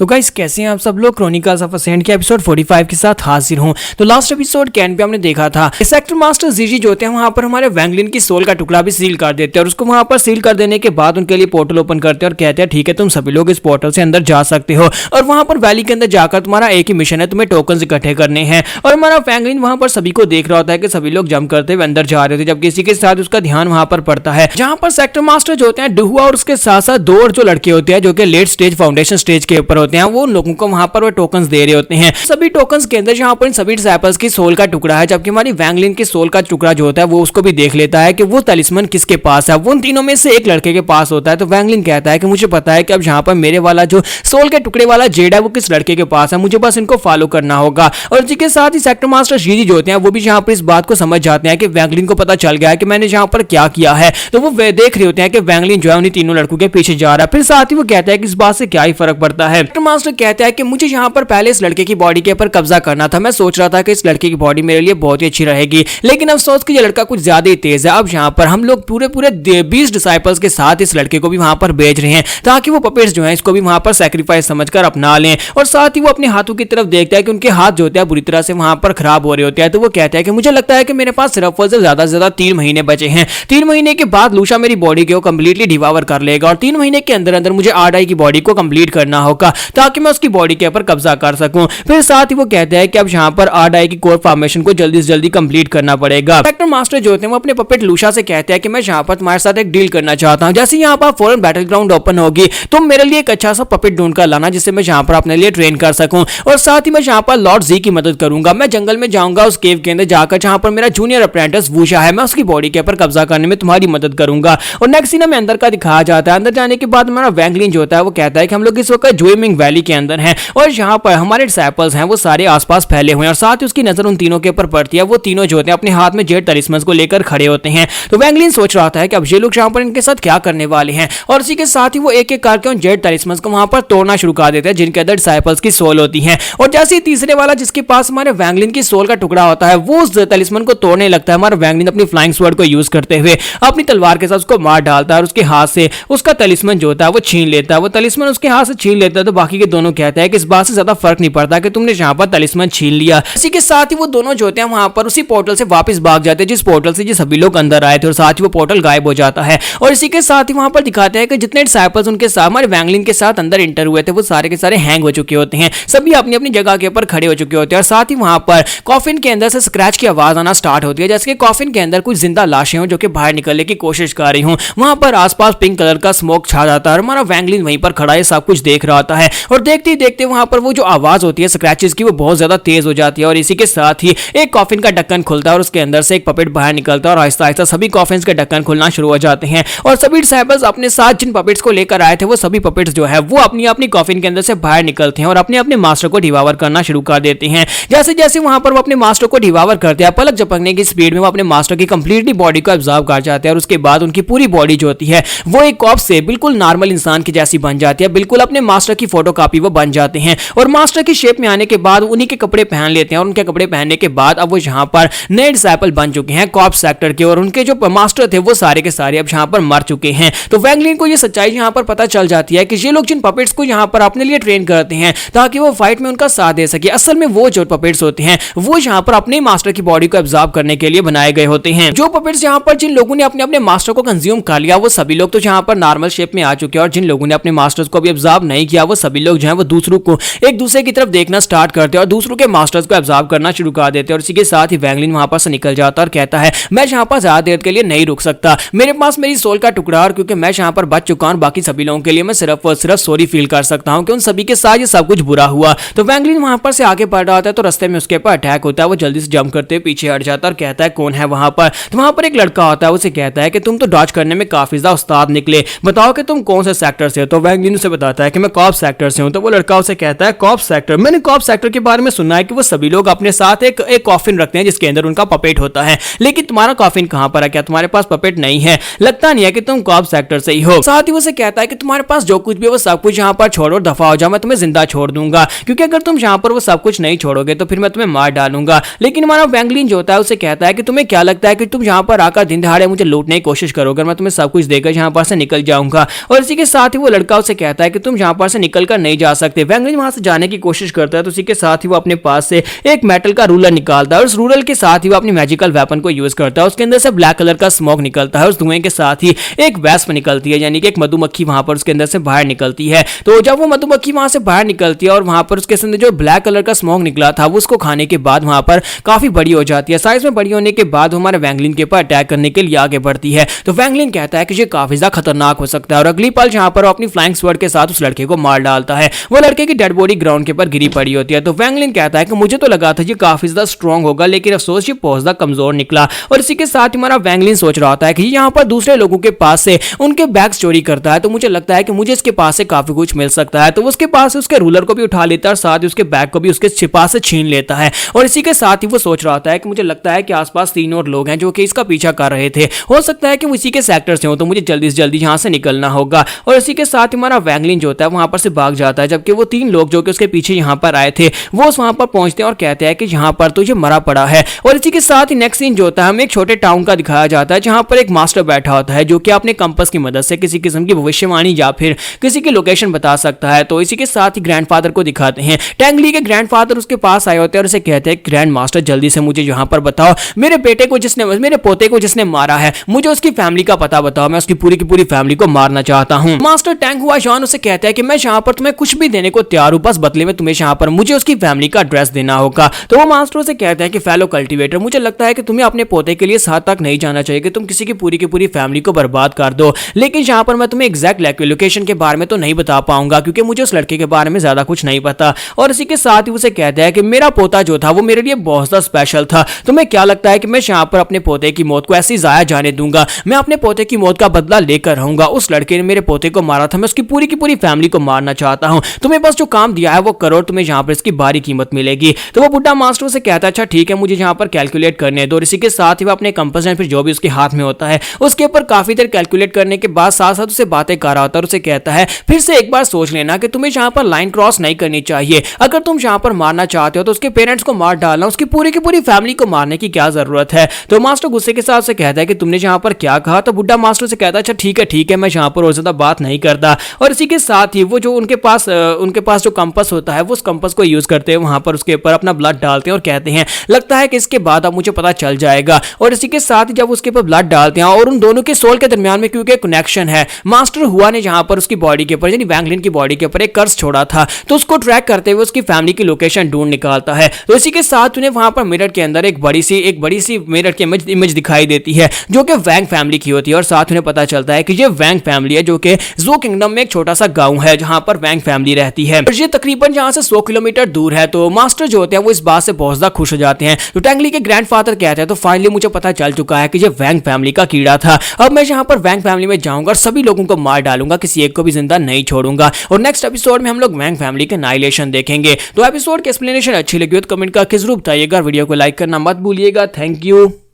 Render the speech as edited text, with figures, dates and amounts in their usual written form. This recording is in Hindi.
तो गाइस कैसे हैं आप सब लोग। क्रॉनिकल्स ऑफ असेंट के एपिसोड 45 के साथ हाजिर हूं। तो लास्ट एपिसोड कैन पे हमने देखा था सेक्टर मास्टर जीजी जो होते हैं वहां पर हमारे वैंगलिन की सोल का टुकड़ा भी सील कर देते हैं और उसको वहां पर सील कर देने के बाद उनके लिए पोर्टल ओपन करते हैं और कहते हैं ठीक है तुम सभी लोग इस पोर्टल से अंदर जा सकते हो और वहां पर वैली के अंदर जाकर तुम्हारा एक ही मिशन है, तुम्हें टोकन इकट्ठे करने हैं। और हमारा वैंगलिन वहां पर सभी को देख रहा होता है कि सभी लोग जंप करते हुए अंदर जा रहे थे, जब किसी के साथ उसका ध्यान वहां पर पड़ता है जहां पर सेक्टर मास्टर जो होते हैं डुहुआ और उसके साथ साथ दो और जो लड़के होते हैं जो कि लेट स्टेज फाउंडेशन स्टेज के ऊपर होते हैं, वो लोगों को वहां पर वो टोकन्स दे रहे होते हैं। सभी टोकन्स के अंदर जहां पर इन सभी डिसाइपल्स की सोल का टुकड़ा है, जबकि हमारी वैंगलिन की सोल का टुकड़ा जो होता है वो उसको भी देख लेता है कि वो तलिस्मन किसके पास है। वो उन तीनों में से एक लड़के के पास होता है। तो वैंगलिन कहता है कि मुझे पता है कि अब जहां पर मेरे वाला जो सोल के टुकड़े वाला जेड है वो किस लड़के के पास है, मुझे बस इनको फॉलो करना होगा। और इसी के साथ ही सेक्टर मास्टर जीजी जो होते हैं वो भी जहां पर इस बात को समझ जाते हैं कि वैंगलिन को पता चल गया है कि मैंने जहां पर क्या किया है। तो वो देख रहे होते हैं कि वैंगलिन जो है उन्हीं तीनों लड़कों के पीछे जा रहा है। फिर साथ ही वो कहता है कि इस बात से क्या ही फर्क पड़ता है। सेक्टर मास्टर कहता है कि मुझे यहाँ पर पहले इस लड़के की बॉडी के ऊपर कब्जा करना था। मैं सोच रहा था कि इस लड़के की बॉडी मेरे लिए बहुत ही अच्छी रहेगी, लेकिन अफसोस कि ये लड़का कुछ ज्यादा ही तेज है। अब यहाँ पर हम लोग पूरे 20 डिसाइपल्स के साथ इस लड़के को भी वहां पर भेज रहे हैं ताकि वो पपेट्स जो हैं इसको भी वहां पर सैक्रिफाइस समझकर अपना लें। और साथ ही वो अपने हाथों की तरफ देखता है कि उनके हाथ जो होते हैं बुरी तरह से वहां पर खराब हो रहे होते हैं। तो वो कहता है कि मुझे लगता है कि मेरे पास सिर्फ से ज्यादा 3 महीने बचे हैं। 3 महीने के बाद लूशा मेरी बॉडी को कंप्लीटली डिवावर कर लेगा और 3 महीने के अंदर अंदर मुझे आरडाई की बॉडी को कंप्लीट करना होगा ताकि मैं उसकी बॉडी के ऊपर कब्जा कर सकूं। फिर साथ ही वो कहते हैं कि अब यहाँ पर आरडाई की कोर फॉर्मेशन को जल्दी से जल्दी कंप्लीट करना पड़ेगा। सेक्टर मास्टर जो होते हैं वो अपने पपेट लूशा से कहते हैं कि मैं यहाँ पर तुम्हारे साथ एक डील करना चाहता हूँ। जैसे यहाँ पर फॉरेन बैटल ग्राउंड ओपन होगी तुम मेरे लिए एक अच्छा सा पपेट ढूंढ कर लाना जिससे मैं यहाँ पर अपने लिए ट्रेन कर सकूं। और साथ ही मैं यहाँ पर लॉर्ड जी की मदद करूंगा। मैं जंगल में जाऊंगा उस केव के अंदर जाकर जहाँ पर मेरा जूनियर अप्रेंटिस वूशा है, मैं उसकी बॉडी के ऊपर कब्जा करने में तुम्हारी मदद करूंगा। और नेक्स्ट सीन में अंदर का दिखाया जाता है। अंदर जाने के बाद हमारा वैंगलिन जो होता है वो कहता है कि हम लोग इस वक्त जुएमिंग वैली के अंदर हैं और यहाँ पर हमारे डिसाइपल्स हैं वो सारे आसपास फैले हुए हैं और साथ ही उसकी नजर उन तीनों के ऊपर पड़ती है। वो तीनों जो होते हैं अपने हाथ में जेड तलिस्मन को लेकर खड़े होते हैं। तो वैंगलिन सोच रहा था कि अब ये लोग यहाँ पर इनके साथ क्या करने वाले हैं और इसी के साथ ही वो एक एक करके उन जेड तलिस्मन को वहां पर तोड़ना शुरू कर देते हैं जिनके अंदर डिसाइपल्स की सोल होती है। और जैसे ही तीसरे वाला जिसके पास हमारे वैंगलिन की सोल का टुकड़ा होता है वो उस तलिस्मन को तोड़ने लगता है, हमारा वैंगलिन अपनी फ्लाइंग स्वॉर्ड को यूज करते हुए अपनी तलवार के साथ उसको मार डालता है और उसके हाथ से उसका तलिस्मन जो होता है वो छीन लेता है। वो तलिस्मन उसके हाथ से छीन लेता है। तो बाकी के दोनों कहते हैं कि इस बात से ज्यादा फर्क नहीं पड़ता कि तुमने यहाँ पर तलिस्मन छीन लिया। इसी के साथ ही वो दोनों जो होते हैं वहां पर उसी पोर्टल से वापस भाग जाते हैं जिस पोर्टल से ये सभी लोग अंदर आए थे और साथ ही वो पोर्टल गायब हो जाता है। और इसी के साथ ही वहां पर दिखाते हैं कि जितने डिसाइपल्स उनके साथ हमारे वैंगलिन के साथ अंदर इंटर हुए थे वो सारे के सारे हैंग हो चुके होते हैं, सभी अपनी अपनी जगह के ऊपर खड़े हो चुके होते हैं। और साथ ही वहां पर कॉफिन के अंदर से स्क्रैच की आवाज आना स्टार्ट होती है जैसे कि कॉफिन के अंदर कुछ जिंदा लाशें हो जो कि बाहर निकलने की कोशिश कर रही हूं। वहां पर आसपास पिंक कलर का स्मोक छा जाता है और हमारा वैंगलिन वहीं पर खड़ा है सब कुछ देख रहा होता है। और देखते ही देखते वहां पर वो जो आवाज होती है स्क्रैचेस की वो बहुत ज्यादा तेज हो जाती है। और इसी के साथ ही एक कॉफिन का ढक्कन खुलता है और उसके अंदर से एक पपेट बाहर निकलता है और आहिस्ता आहिस्ता सभी कॉफिन्स के ढक्कन खुलना शुरू हो जाते हैं। और सभी डिसाइपल्स अपने साथ जिन पपेट्स को लेकर आए थे वो सभी पपेट्स जो है वो अपनी अपनी कॉफिन के अंदर से बाहर निकलते हैं और अपने अपने मास्टर को डिवावर करना शुरू कर देते हैं। जैसे जैसे वहां पर वो अपने मास्टर को डिवावर करते हैं पलक झपकने की स्पीड में वो अपने मास्टर की कंप्लीटली बॉडी को एब्जॉर्ब कर जाते हैं और उसके बाद उनकी पूरी बॉडी जो होती है वो एक कॉप से बिल्कुल नॉर्मल इंसान की जैसी बन जाती है, बिल्कुल अपने मास्टर की फोटोकॉपी वो बन जाते हैं। और मास्टर की शेप में आने के बाद उन्हीं के कपड़े पहन लेते हैं और उनके कपड़े पहनने के बाद अब वो यहाँ पर नए डिसाइपल बन चुके हैं कॉप सेक्टर के और उनके जो मास्टर थे वो सारे के सारे अब यहाँ पर मर चुके हैं। तो वैंगलिन को ये सच्चाई यहाँ पर पता चल जाती है कि ये लोग जिन पपेट्स को यहाँ पर अपने लिए ट्रेन करते हैं ताकि वो फाइट में उनका साथ दे सके, असल में वो जो पपेट्स होते हैं वो यहाँ पर अपने मास्टर की बॉडी को एब्जॉर्ब करने के लिए बनाए गए होते हैं। जो पपेट्स यहाँ पर जिन लोगों ने अपने अपने मास्टर को कंज्यूम कर लिया वो सभी लोग तो यहाँ पर नॉर्मल शेप में आ चुके हैं और जिन लोगों ने अपने मास्टर्स को भी एब्जॉर्ब नहीं किया वो सभी लोग जो है वो दूसरों को एक दूसरे की तरफ देखना स्टार्ट करते हैं और दूसरों के मास्टर्स को एब्जॉर्ब करना शुरू कर देते हैं। और इसी के साथ ही वैंगलिन वहां पर से निकल जाता है और कहता है मैं यहाँ पर ज्यादा देर के लिए नहीं रुक सकता, मेरे पास मेरी सोल का टुकड़ा और क्योंकि मैं यहाँ पर बच चुका हूँ बाकी सभी लोगों के लिए मैं सिर्फ और सिर्फ सॉरी फील कर सकता हूँ कि उन सभी के साथ ये सब कुछ बुरा हुआ। तो वैंगलिन वहां पर से आगे बढ़ रहा होता है तो रास्ते में उसके ऊपर अटैक होता है। वो जल्दी से जंप करते हुए पीछे हट जाता है और कहता है कौन है वहां पर। तो वहां पर एक लड़का होता है उसे कहता है कि तुम तो डॉज करने में काफी ज्यादा उस्ताद निकले, बताओ कि तुम कौन से सेक्टर से हो। तो वैंगलिन उसे बताता है कि मैं कॉप सेक्टर से हूं। तो वो लड़का उसे कहता है कॉप सेक्टर, मैंने कॉप सेक्टर के बारे में सुना है कि वो सभी लोग अपने साथ एक कॉफिन रखते हैं जिसके अंदर उनका पपेट होता है, लेकिन तुम्हारा कॉफिन कहां पर है, क्या तुम्हारे पास पपेट नहीं है, लगता नहीं है कि तुम कॉप सेक्टर से ही हो। साथ ही उसे कहता है कि तुम्हारे पास जो कुछ भी वो सब कुछ यहाँ पर छोड़ो, दफा हो जाओ, मैं तुम्हें जिंदा छोड़ दूंगा, क्योंकि अगर तुम यहाँ पर वो सब कुछ नहीं छोड़ोगे तो फिर मैं तुम्हें मार डालूंगा। लेकिन हमारा वैंगलिन जो होता है उसे कहता है कि तुम्हें क्या लगता है कि तुम यहाँ पर आकर दिन दहाड़े मुझे लूटने की कोशिश करोगे, मैं तुम्हें सब कुछ देकर यहाँ पर से निकल जाऊंगा। और इसी के साथ ही वो लड़का उसे कहता है कि तुम यहाँ पर से निकल निकलकर नहीं जा सकते। वैंगलिन वहां से जाने की कोशिश करता है तो उसी के साथ ही वो अपने पास से एक मेटल का रूलर निकालता है और उस रूलर के साथ ही वो अपनी मैजिकल वेपन को यूज करता है। उसके अंदर से ब्लैक कलर का स्मोक निकलता है। उस धुएं के साथ ही एक वैस्प निकलती है, यानी कि एक मधुमक्खी वहां पर उसके अंदर से बाहर निकलती है। तो जब वो मधुमक्खी वहां से बाहर निकलती है और वहां पर उसके अंदर जो ब्लैक कलर का स्मोक निकला था वो उसको खाने के बाद वहां पर काफी बड़ी हो जाती है। साइज में बड़ी होने के बाद हमारे वैंगलिन के ऊपर अटैक करने के लिए आगे बढ़ती है। तो वैंगलिन कहता है कि ये काफी ज्यादा खतरनाक हो सकता है और अगली पल जहां पर वो अपनी फ्लाइंग स्वर्ड के साथ उस लड़के को मार डालता है। वो लड़के की डेड बॉडी ग्राउंड के ऊपर गिरी पड़ी होती है। तो वैंगलिन कहता है कि मुझे तो लगा था ये काफी ज्यादा स्ट्रॉन्ग होगा, लेकिन अफसोस ये बहुत ज्यादा कमजोर निकला। और इसी के साथ हमारा वैंगलिन सोच रहा होता है कि यहाँ पर दूसरे लोगों के पास से उनके बैग्स चोरी करता है, तो मुझे लगता है कि मुझे इसके पास से काफी कुछ मिल सकता है। तो उसके पास उसके रूलर को भी उठा लेता है और साथ ही उसके बैग को भी उसके पास से छीन लेता है। और इसी के साथ ही वो सोच रहा होता है कि मुझे लगता है कि आसपास 3 और लोग हैं जो कि इसका पीछा कर रहे थे, हो सकता है कि वो इसी के सेक्टर से हो, तो मुझे जल्दी से जल्दी यहाँ से निकलना होगा। और इसी के साथ हमारा वैंगलिन जो होता है वहां पर से भाग जाता है, जबकि वो 3 लोग जो कि उसके पीछे यहाँ पर आए थे वो वहां पर पहुंचते हैं और कहते हैं कि यहाँ पर तो ये मरा पड़ा है। और इसी के साथ ही नेक्स्ट सीन जो होता है हमें एक छोटे टाउन का दिखाया जाता है, जहां पर एक मास्टर बैठा होता है जो कि अपने कंपास की मदद से किसी किस्म की भविष्यवाणी या फिर किसी की लोकेशन बता सकता है। तो इसी के साथ ही ग्रैंडफादर को दिखाते हैं। टैंगली के ग्रैंडफादर उसके पास आए होते हैं और उसे कहते हैं ग्रैंड मास्टर जल्दी से मुझे यहाँ पर बताओ, मेरे पोते को जिसने मारा है मुझे उसकी फैमिली का पता बताओ, मैं उसकी पूरी की पूरी फैमिली को मारना चाहता हूँ। मास्टर टैंग हुआ जॉन उसे कहता है कि मैं यहाँ पर तुम्हें कुछ भी देने को तैयार हूँ, बस बदले में तुम्हें यहाँ पर मुझे उसकी फैमिली का एड्रेस देना होगा। तो वो मास्टर से कहता है कि फेलो कल्टीवेटर, मुझे लगता है कि तुम्हें अपने पोते के लिए साथ तक नहीं जाना चाहिए कि तुम किसी की पूरी फैमिली को बर्बाद कर दो, लेकिन यहाँ पर मैं तुम्हें एग्जैक्ट लोकेशन के बारे में तो नहीं बता पाऊंगा क्योंकि मुझे उस लड़के के बारे में ज्यादा कुछ नहीं पता। और इसी के साथ ही उसे कहता है कि मेरा पोता जो था वो मेरे लिए बहुत ज्यादा स्पेशल था, तुम्हें क्या लगता है कि मैं यहाँ पर अपने पोते की मौत को ऐसी जाया जाने दूंगा? मैं अपने पोते की मौत का बदला लेकर रहूंगा। उस लड़के ने मेरे पोते को मारा था, मैं उसकी पूरी की पूरी फैमिली को मारना चाहता हूँ। तुम्हें बस जो काम दिया है वो करो, तुम्हें यहाँ पर इसकी भारी कीमत मिलेगी। तो वो बुढ़ा मास्टर से कहता है अच्छा ठीक है, मुझे यहाँ पर कैलकुलेट करने दो। और इसी के साथ ही वो अपने कंपास फिर जो भी उसके हाथ में होता है उसके ऊपर काफी देर कैलकुलेट करने के बाद साथ साथ उसे बातें कर रहा होता है और उसे कहता है फिर से एक बार सोच लेना कि तुम्हें यहाँ पर लाइन क्रॉस नहीं करनी चाहिए। अगर तुम यहाँ पर मारना चाहते हो तो उसके पेरेंट्स को मार डालना, उसकी पूरी की पूरी फैमिली को मारने की क्या जरूरत है? तो मास्टर गुस्से के साथ से कहता है कि तुमने यहाँ पर क्या कहा? तो बुढ़ा मास्टर से कहता है अच्छा ठीक है, मैं यहाँ पर और ज्यादा बात नहीं करता। और इसी के साथ ही वो जो उनके पास जो कंपास होता है वो उस कंपास को यूज करते हैं, वहां पर उसके ऊपर अपना ब्लड डालते हैं और कहते हैं लगता है कि इसके बाद अब मुझे पता चल जाएगा। और इसी के साथ ही जब उसके ऊपर ब्लड डालते हैं और उन दोनों के सोल के दरमियान में क्योंकि कनेक्शन है, मास्टर हुआ ने जहां पर उसकी बॉडी के ऊपर यानी वैंगलिन की बॉडी के ऊपर एक कर्स छोड़ा था, तो उसको ट्रैक करते हुए उसकी फैमिली की लोकेशन ढूंढ निकालता है। तो इसी के साथ उन्हें वहां पर मिरर के अंदर एक बड़ी सी मिरर की इमेज दिखाई देती है जो कि वैंग फैमिली की होती है। और साथ उन्हें पता चलता है कि ये वैंग फैमिली है जो कि ज़ू किंगडम में एक छोटा सा गांव है जहां पर वैंग फैमिली रहती है और ये तकरीबन जहां से 100 किलोमीटर दूर है। तो मास्टर जो होते हैं वो इस बात से बहुत ज्यादा खुश हो जाते हैं। तो टैंगली के ग्रैंडफादर कहते हैं तो फाइनली मुझे पता चल चुका है कि ये वैंग फैमिली का कीड़ा था। अब मैं यहाँ पर वैंग फैमिली में जाऊंगा और सभी लोगों को मार डालूंगा, किसी एक को भी जिंदा नहीं छोड़ूंगा। और नेक्स्ट एपिसोड में हम लोग वैंग फैमिली के नाइलेशन देखेंगे। तो एपिसोड की एक्सप्लेनेशन अच्छी लगी हो तो कमेंट करके जरूर बताइएगा। वीडियो को लाइक करना मत भूलिएगा। Thank you.